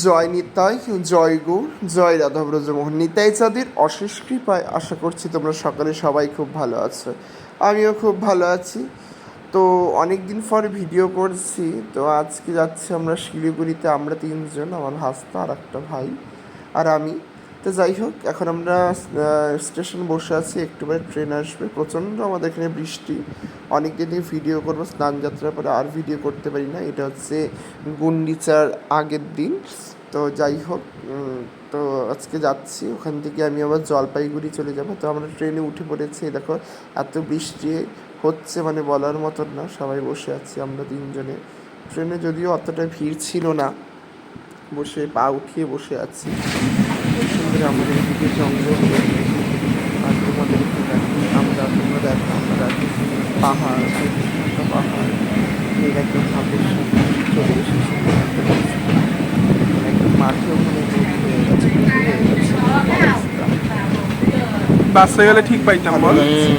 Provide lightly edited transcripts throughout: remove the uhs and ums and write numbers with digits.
জয় নিতাই, জয় গৌর, জয় রাধা ব্রজমোহন। নিতাই চাঁদের অশেষ কৃপায় আশা করছি তোমরা সকালে সবাই খুব ভালো আছো। আমিও খুব ভালো আছি। তো অনেক দিন পর ভিডিও করছি। তো আজকে যাচ্ছি আমরা শিলিগুড়িতে, আমরা তিনজন, আমার ভাস্তা আর একটা ভাই আর আমি। তো যাই হোক, এখন আমরা স্টেশন বসে আছি, একটু পরে ট্রেন আসবে। প্রচণ্ড আমাদের এখানে বৃষ্টি। অনেক দিন থেকে ভিডিও করবো, স্নান যাত্রার পরে আর ভিডিও করতে পারি না। এটা হচ্ছে গুন্ডিচার আগের দিন। তো যাই হোক, তো আজকে যাচ্ছি, ওখান থেকে আমি আবার জলপাইগুড়ি চলে যাব। তো আমরা ট্রেনে উঠে পড়েছি। দেখো এত বৃষ্টি হচ্ছে, মানে বলার মতন না। সবাই বসে আছি আমরা তিনজনে। ট্রেনে যদিও অতটা ভিড় ছিল না, বসে পা উঠিয়ে বসে আছি। সুন্দর আমাদের এদিকে জঙ্গল, আর তোমাদেরকে দেখো, তোমরা দেখো, আমরা পাহাড়, একটা পাহাড় এর একদম হাতের সামনে চলে এসেছি। একদম মাঠে ওখানে হয়ে গেছে, বাসে গেলে ঠিক পাইতাম।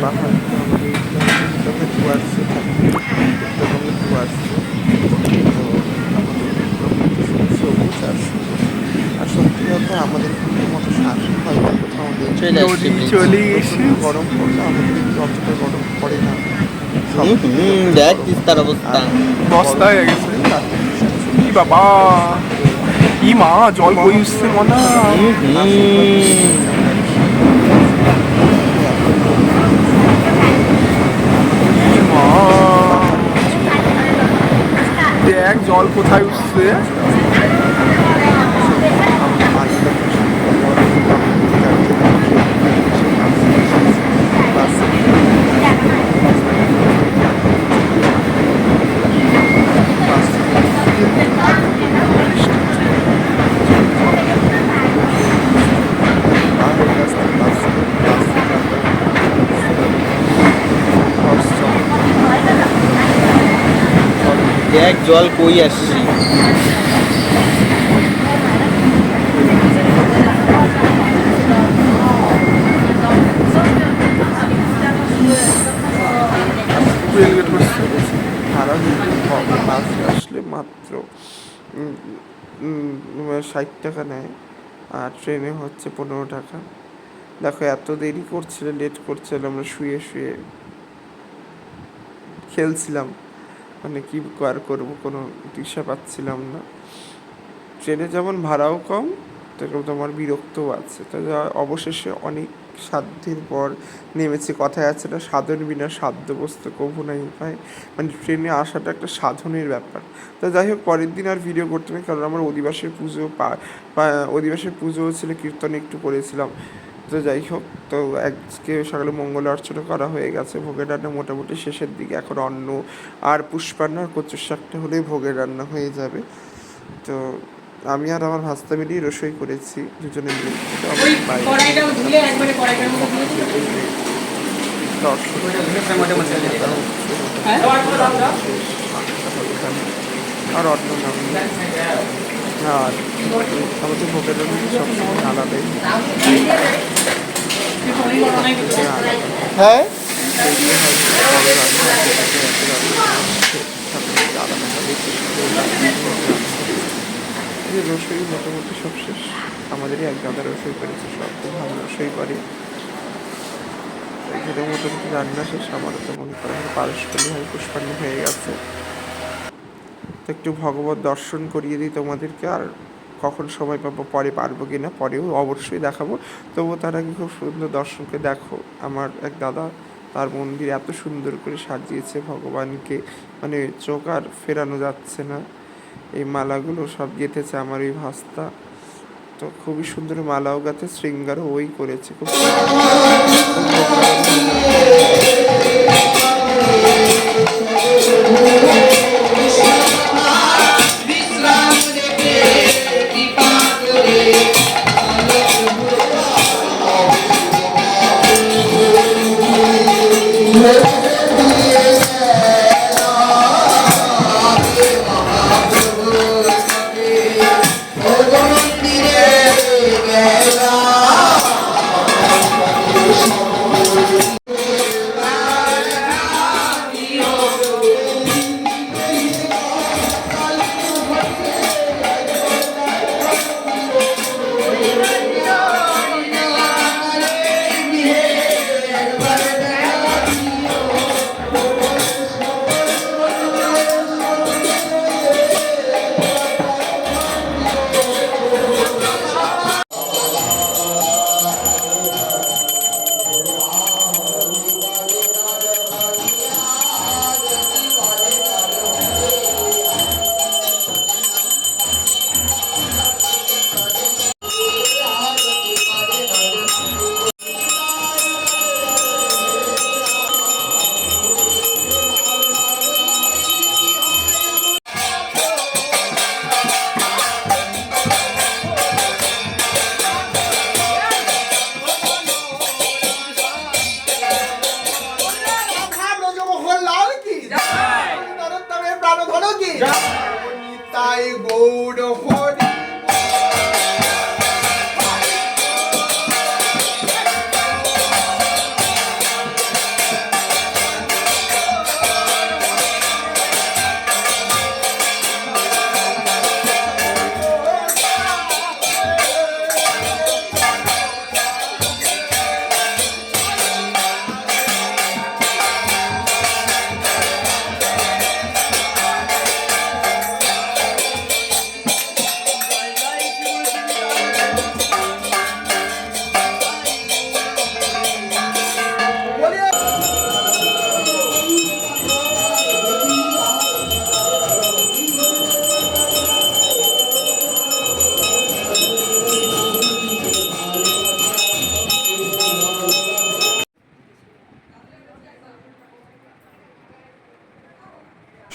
পাহাড় আমাদের ধোয়া আসছে, উত্তরবঙ্গে ধোয়া আসছে। তো আমাদের সবুজ আসছে। আর সত্যি কথা, আমাদের মতো শ্বাস হয় না কোথাও। চলে এসে গরম পড়লে আমাদের অতটা গরম পড়ে না। দেখ তিস্তার অবস্থা, বস্তা হয়ে গেছে। কি বাবা, কি মা, জল বই উঠছে মনে দেখ জল কোথায় উঠছে। দেখ জল কই আসছি। বাসে আসলে মাত্র 60 টাকা নেয়, আর ট্রেনে হচ্ছে 15 টাকা। দেখো এত দেরি করছিল, লেট করছিল, আমরা শুয়ে শুয়ে খেলছিলাম, মানে কি আর করবো, কোনো দিশা পাচ্ছিলাম না। ট্রেনে যেমন ভাড়াও কম, তেরকম তোমার বিরক্তও আছে। তো অবশেষে অনেক সাধ্যের পর নেমেছি। কথায় আছে না, সাধন বিনা সাধ্য বস্তু কভু নাই পায়। মানে ট্রেনে আসাটা একটা সাধনের ব্যাপার। তো যাই হোক, পরের দিন আর ভিডিও করতে নেই, কারণ আমার অধিবাসের পুজোও ছিল, কীর্তন একটু করেছিলাম। তো যাই হোক, তো আজকে সকালে মঙ্গল অর্চনা করা হয়ে গেছে। ভোগের রান্না মোটামুটি শেষের দিকে। এখন অন্ন আর পুষ্পান্ন আর কচুর শাকটা হলেই ভোগের রান্না হয়ে যাবে। তো আমি আর আমার ভাস্তা মিলিয়ে রসই করেছি দুজনে মিলে। আর অন্য নাম, আর আমাদের ভোগের রান্না সবসময় আলাদাই। হ্যাঁ, রসই মোটামুটি সব শেষ। আমাদেরই এক দাদা রসই করেছে, সব খুব ভালো রসই করে। এখানে মোটামুটি রান্না শেষ। আমারও তো মনে করেন পারস্পরিক হয়, পুষ্পান্ন হয়ে গেছে। তো একটু ভগবত দর্শন করিয়ে দিই তোমাদেরকে, আর কখন সময় পাবো পরে পারবো কি না, পরেও অবশ্যই দেখাবো। তবুও তার আগে খুব সুন্দর দর্শনকে দেখো। আমার এক দাদা তার মন্দির এত সুন্দর করে সাজিয়েছে ভগবানকে, মানে চোখ আর ফেরানো যাচ্ছে না। এই মালাগুলো সব গেঁথেছে আমার ওই ভাস্তা। তো খুবই সুন্দর মালাও গাঁথে, শৃঙ্গারও ওই করেছে খুব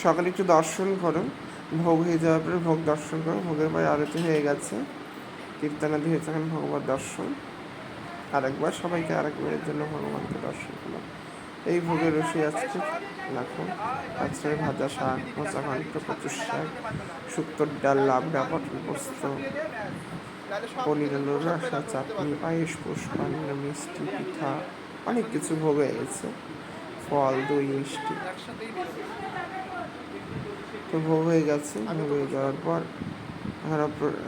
সকালে একটু দর্শন করো, ভোগ হয়ে যাওয়ার পরে ভোগ দর্শন করো, ভোগের পরে আরতি হয়ে গেছে, কীর্তনাদি হয়েছে, এখন ভগবান দর্শন আরেকবার, সবাইকে আরেকবারের জন্য ভগবানকে দর্শন করলাম। এই ভোগের রসি আজকে রাখো, আজকে ভাজা শাক, মোচা ঘন্ট, কচুর শাক, শুক্তোর ডাল, লাবড়া, পটল পোস্ত, পনির আলুর রসা, চাটনি, পায়েস, পুষ্পান্ন, মিষ্টি, পিঠা, অনেক কিছু ভোগ হয়ে গেছে, ফল, দই, মিষ্টি। তো ভোগ হয়ে গেছে, ভোগ হয়ে যাওয়ার পর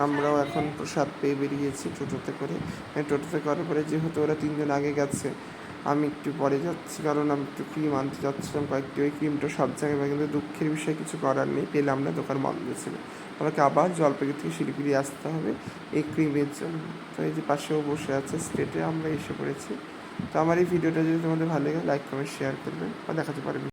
আমরাও এখন প্রসাদ পেয়ে বেরিয়েছি টোটোতে করে। টোটোতে করার পরে যেহেতু ওরা 3 জন আগে গেছে, আমি একটু পরে যাচ্ছি, কারণ আমি একটু ক্রিম আনতে যাচ্ছিলাম কয়েকটি। ওই ক্রিমটা সব জায়গায় পাই, কিন্তু দুঃখের বিষয় কিছু করার নেই, পেলাম না, দোকান বন্ধ ছিল। আমাকে আবার জলপাইগুড়ি থেকে শিলিগুড়ি আসতে হবে এই ক্রিমের জন্য। তো এই যে পাশেও বসে আছে স্টেটে, আমরা এসে পড়েছি। তো আমার এই ভিডিওটা যদি তোমাদের ভালো লাগে লাইক কমেন্ট শেয়ার করবেন বা দেখাতে পারবেন।